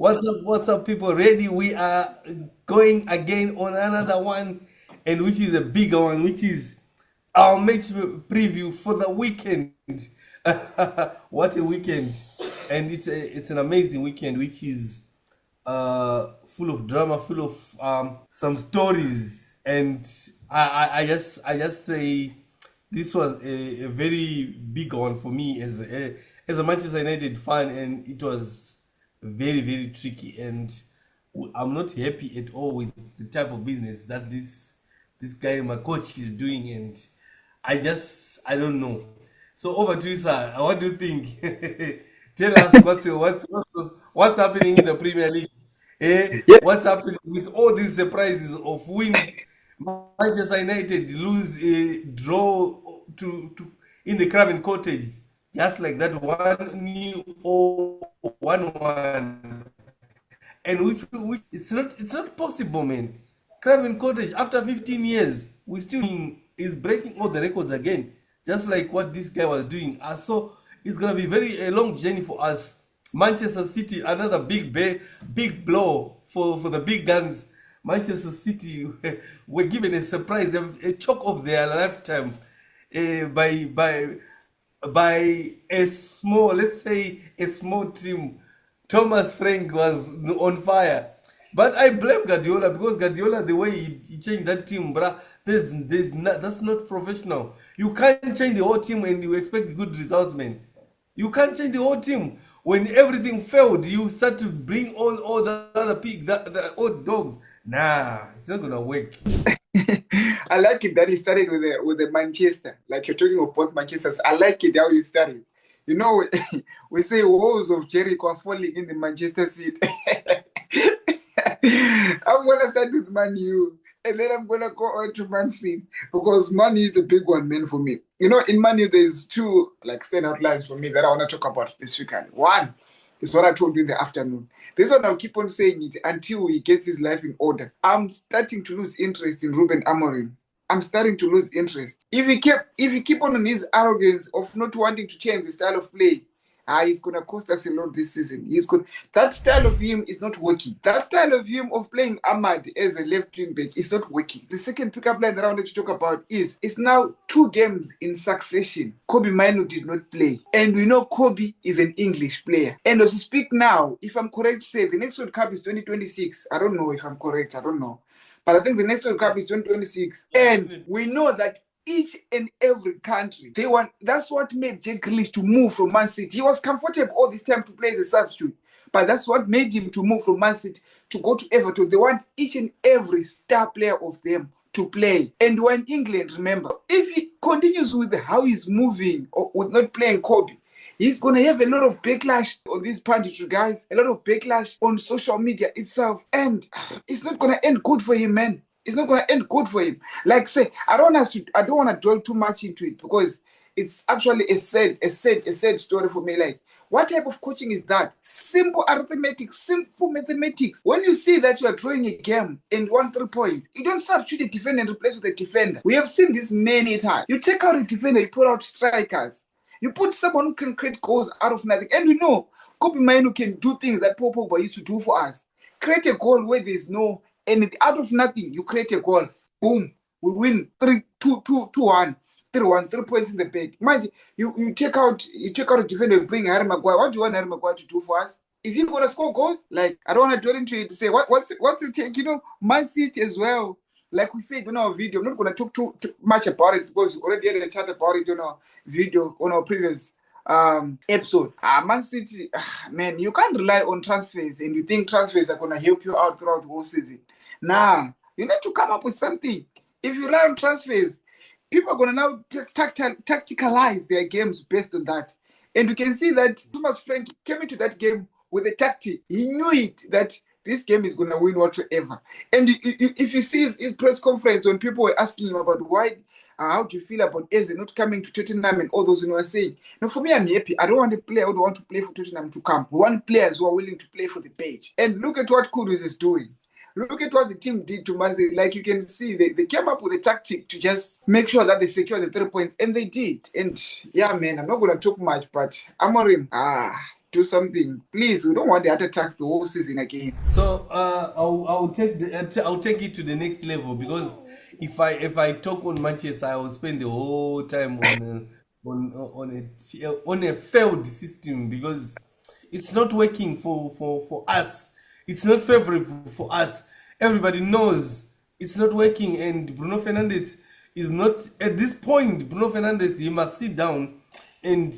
What's up, people? Ready? We are going again on another one, and which is a bigger one, which is our match preview for the weekend. What a weekend! And it's an amazing weekend, which is full of drama, full of some stories, and I just say this was a very big one for me as a Manchester United fan, and it was very tricky, and I'm not happy at all with the type of business that this guy, my coach, is doing, and I don't know. So over to you, sir. What do you think? Tell us what's happening in the Premier League. Yeah, What's happening with all these surprises of win Manchester United lose a draw to in the Craven Cottage, just like that 1-0 or 1-1, and which it's not possible, man. Craven Cottage, after 15 years, we still is breaking all the records again, just like what this guy was doing. So it's gonna be a long journey for us. Manchester City, another big blow for the big guns. Manchester City were given a surprise, a shock of their lifetime, by a small, let's say, a small team. Thomas Frank was on fire. But I blame Guardiola, because Guardiola, the way he changed that team, bruh, that's not professional. You can't change the whole team and you expect good results, man. You can't change the whole team. When everything failed, you start to bring all the other the old dogs. Nah, it's not gonna work. I like it that he started with the Manchester. Like you're talking of both Manchesters. I like it how you started. You know, we say walls of Jericho are falling in the Manchester seat. I'm gonna start with Man U, and then I'm gonna go on to Man City because Man U is a big one, man, for me. You know, in Man U there's two like standout lines for me that I want to talk about this weekend. One is what I told you in the afternoon. This one I'll keep on saying it until he gets his life in order. I'm starting to lose interest in Ruben Amorim. I'm starting to lose interest. If he keep on his arrogance of not wanting to change the style of play, he's gonna cost us a lot this season. He's good. That style of him is not working. That style of him of playing Ahmad as a left wing back is not working. The second pickup line that I wanted to talk about is it's now 2 games in succession. Kobe Mino did not play, and we know Kobe is an English player. And as we speak now, if I'm correct to say the next World Cup is 2026. I don't know if I'm correct. I don't know. But I think the next World Cup is 2026. And we know that each and every country, they want. That's what made Jack Grealish to move from Man City. He was comfortable all this time to play as a substitute. But that's what made him to move from Man City to go to Everton. They want each and every star player of them to play. And when England, remember, if he continues with how he's moving or with not playing Kobe, he's going to have a lot of backlash on these punditry guys, a lot of backlash on social media itself. And it's not going to end good for him, man. It's not going to end good for him. Like say, I don't want to dwell too much into it because it's actually a sad story for me. Like, what type of coaching is that? Simple arithmetic, simple mathematics. When you see that you are drawing a game and you want 3 points, you don't substitute a defender and replace with a defender. We have seen this many times. You take out a defender, you put out strikers. You put someone who can create goals out of nothing. And we know Kobe Mainu can do things that Paul Pogba used to do for us. Create a goal where there's no anything. Out of nothing, you create a goal. Boom. We win 3-2-1. 3-1, 3 points in the bag. Imagine you take out a defender, you bring Harry Maguire. What do you want Harry Maguire to do for us? Is he gonna score goals? Like I don't want to dwell into it to say what's the take? You know, Man City as well. Like we said on our video, I'm not gonna talk too much about it because we already had a chat about it on our video on our previous episode. Man City, man, you can't rely on transfers and you think transfers are gonna help you out throughout the whole season. Nah, you need to come up with something. If you rely on transfers, people are going to now tacticalize their games based on that. And you can see that Thomas Frank came into that game with a tactic. He knew it that this game is going to win whatsoever. And if you see his press conference when people were asking him about why, how do you feel about Eze not coming to Tottenham and all those are saying, no, for me, I'm happy. I don't want a player who don't want to play for Tottenham to come. We want players who are willing to play for the page. And look at what Kudus is doing. Look at what the team did to Man City. Like you can see, they came up with a tactic to just make sure that they secure the 3 points, and they did. And yeah, man, I'm not gonna talk much, but Amorim, do something. Please, we don't want the heart attacks the whole season again. So I'll take it to the next level because if I talk on Manchester, I will spend the whole time on a failed system because it's not working for us. It's not favorable for us. Everybody knows it's not working, and Bruno Fernandes is not at this point. Bruno Fernandes, he must sit down and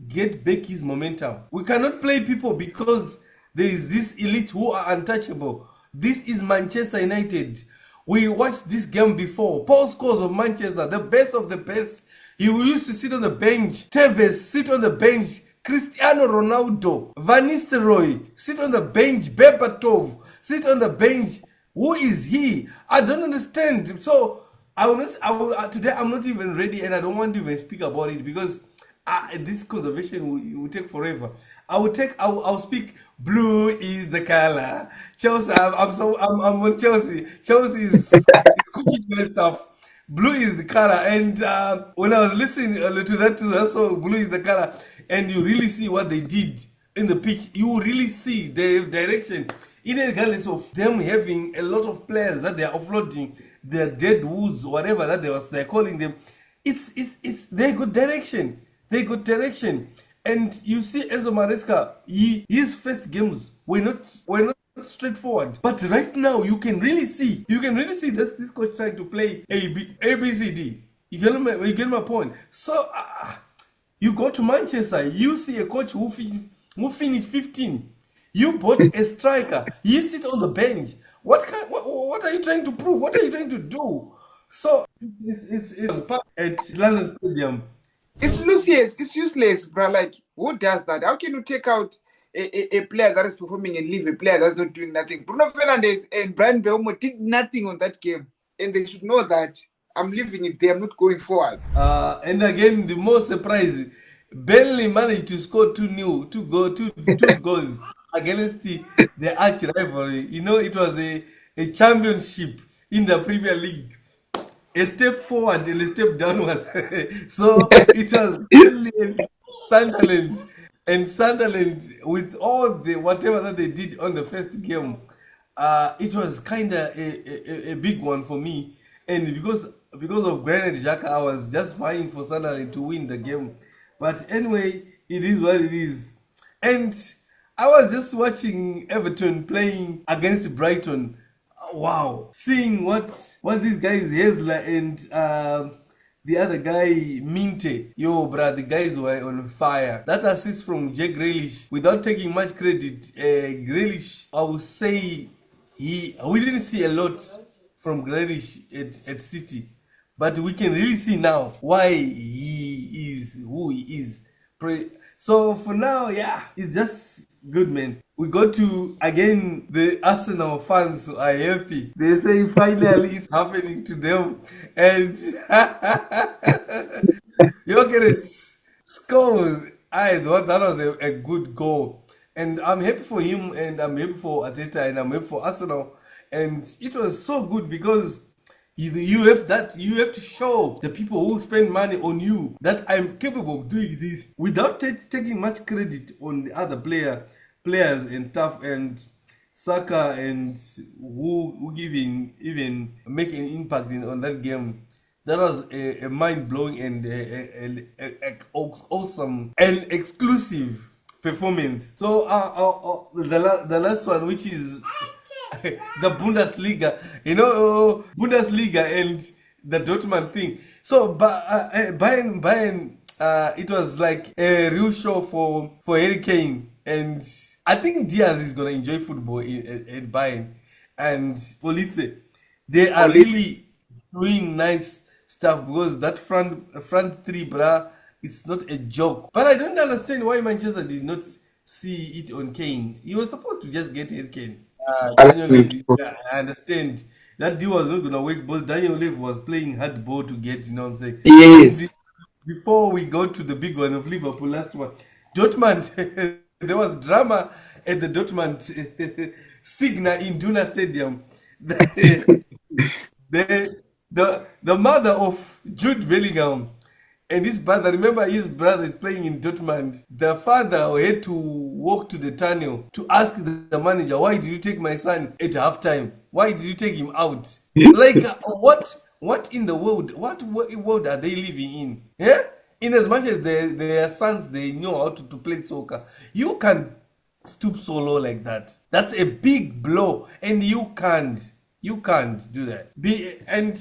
get back his momentum. We cannot play people because there is this elite who are untouchable. This is Manchester United. We watched this game before. Paul Scholes of Manchester, the best of the best. He used to sit on the bench. Tevez sit on the bench. Cristiano Ronaldo, Van Nistelrooy sit on the bench. Berbatov sit on the bench. Who is he? I don't understand. So I will not. I will today. I'm not even ready, and I don't want to even speak about it because this conservation will take forever. I will take. I'll speak. Blue is the color. Chelsea. I'm on Chelsea. Chelsea is cooking my stuff. Blue is the color, and when I was listening to that song, blue is the color, and you really see what they did in the pitch. You really see the direction, even regardless of them having a lot of players that they are offloading, their dead woods, whatever that they're calling them. It's they good direction. They good direction. And you see Enzo Maresca, his first games were not straightforward. But right now you can really see this coach trying to play ABCD. You get my point. So you go to Manchester, you see a coach who finished 15. You bought a striker. You sit on the bench. What are you trying to prove? What are you trying to do? So it's part at London Stadium. It's useless. It's useless, bro. Like, who does that? How can you take out a player that is performing and leave a player that's not doing nothing? Bruno Fernandes and Brian Belmo did nothing on that game, and they should know that. I'm leaving it there. I'm not going forward. And again, the most surprise, Burnley managed to score 2 goals against the arch rivalry. It was a championship in the Premier League. A step forward and a step downwards. So it was Burnley and Sunderland. And Sunderland, with all the whatever that they did on the first game, it was kind of a big one for me. And because of Granit Xhaka, I was just vying for Sunderland to win the game. But anyway, it is what it is. And I was just watching Everton playing against Brighton. Wow, seeing what these guys Hesler and the other guy Minte, yo, bruh, the guys were on fire. That assist from Jack Grealish, without taking much credit, Grealish, I would say we didn't see a lot from Grealish at City, but we can really see now why he is who he is. So for now, yeah, it's just good, man. We got to, again, the Arsenal fans are happy. They say finally it's happening to them. And Jokerit scores. I thought that was a good goal. And I'm happy for him, and I'm happy for Ateta, and I'm happy for Arsenal. And it was so good because you have to show the people who spend money on you that I'm capable of doing this without taking much credit on the other players and stuff, and Saka, and who even make an impact on that game. That was a mind blowing and a awesome and exclusive performance. So the last one, which is the Bundesliga, Bundesliga and the Dortmund thing. So, Bayern, it was like a real show for Harry Kane, and I think Diaz is gonna enjoy football in Bayern, and Police, they are really doing nice stuff because that front three, bruh, it's not a joke. But I don't understand why Manchester did not see it on Kane. He was supposed to just get Harry Kane. Daniel Levy, yeah, I understand that deal was not gonna work, but Daniel Levy was playing hardball to get, you know what I'm saying? And Yes. before we go to the big one of Liverpool, last one, Dortmund, there was drama at the Dortmund Signa in Duna Stadium. The mother of Jude Bellingham, And his brother, remember his brother is playing in Dortmund. The father had to walk to the tunnel to ask the manager, why did you take my son at halftime? Why did you take him out? Like, what in the world, world are they living in? Yeah? In as much as their sons, they know how to play soccer, you can't stoop so low like that. That's a big blow, and you can't do that. And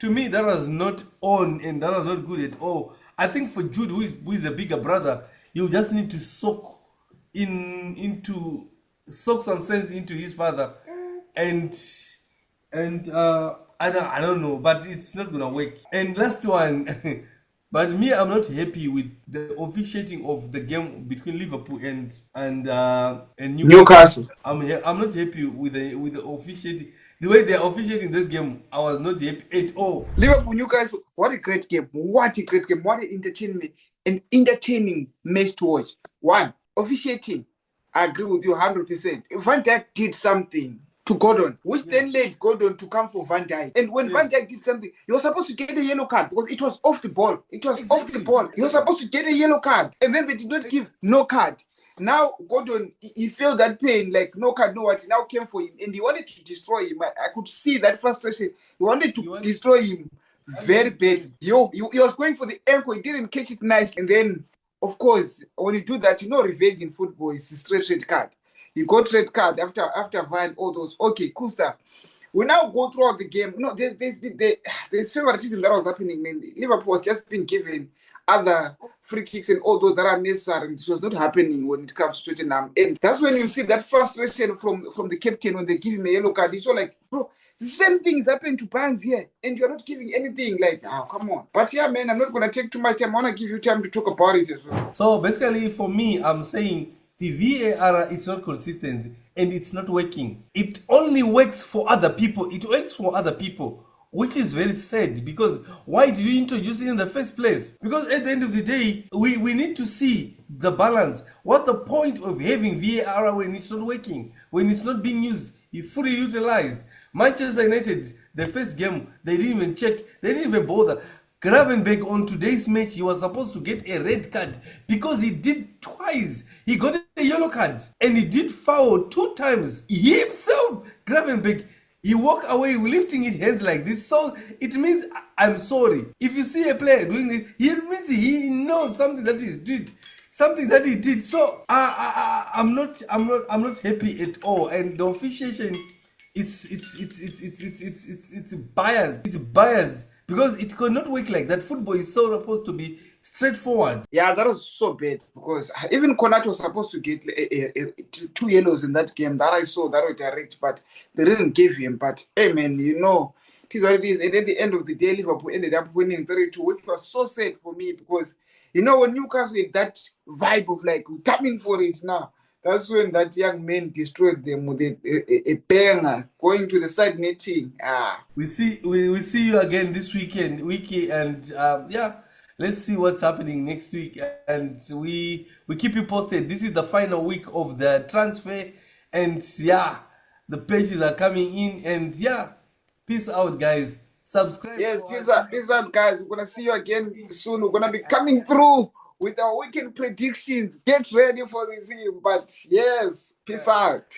to me, that was not on, and that was not good at all. I think for Jude, who is a bigger brother, you just need to soak some sense into his father, and I don't know, but it's not gonna work. And last one, but me, I'm not happy with the officiating of the game between Liverpool and Newcastle. Newcastle. I'm not happy with the officiating. The way they're officiating this game, I was not happy at all. Liverpool, Newcastle. What a great game! What a great game! What an entertaining match to watch. One, officiating. I agree with you 100%. Van Dijk did something to Gordon, which then led Gordon to come for Van Dijk. And when Van Yes, Dijk did something, he was supposed to get a yellow card because it was off the ball. It was off the exactly. ball. He was supposed to get a yellow card. And then they did not give no card. Now Gordon, he felt that pain, like no card, no what. He now came for him, and he wanted to destroy him. I could see that frustration. He wanted to You want destroy him very this badly. He was going for the ankle. He didn't catch it nicely, and then, of course, when you do that, revenge in football is a straight red card. You got red card after VAR, all those. Okay, cool stuff. We now go throughout the game. There's favoritism that was happening. Man, Liverpool was just being given other free kicks and all those that are necessary. This was not happening when it comes to Tottenham, and that's when you see that frustration from the captain when they give him a yellow card. He's so like, bro, the same thing is happening to Barnes here, and you're not giving anything. Like, oh, come on. But yeah, man, I'm not gonna take too much time. I wanna give you time to talk about it as well. So basically, for me, I'm saying the VAR, it's not consistent and it's not working. It only works for other people. It works for other people, which is very sad, because why did you introduce it in the first place? Because at the end of the day, we need to see the balance. What's the point of having VAR when it's not working, when it's not being used, fully utilized? Manchester United, the first game, they didn't even check, they didn't even bother. Gravenberg on today's match, he was supposed to get a red card because he did twice. He got a yellow card and he did foul 2 times. He himself, Gravenberg, he walked away lifting his hands like this. So it means, I'm sorry. If you see a player doing this, it means he knows something that he did. Something that he did. So I'm not happy at all. And the officiation, it's biased. It's biased because it could not work like that. Football is so supposed to be straightforward. Yeah, that was so bad because even Konat was supposed to get 2 yellows in that game that I saw that were direct, but they didn't give him. But hey, man, it is what it is. And at the end of the day, Liverpool ended up winning 3-2, which was so sad for me because when Newcastle had that vibe of like, we're coming for it now. That's when that young man destroyed them with a banger going to the side netting. We see you again this weekend, and yeah, let's see what's happening next week, and we keep you posted. This is the final week of the transfer, and yeah, the pages are coming in, and yeah, peace out, guys. Subscribe Yes, for peace out, guys. We're gonna see you again soon. We're gonna be coming through with our weekend predictions. Get ready for the team. But yes, peace out.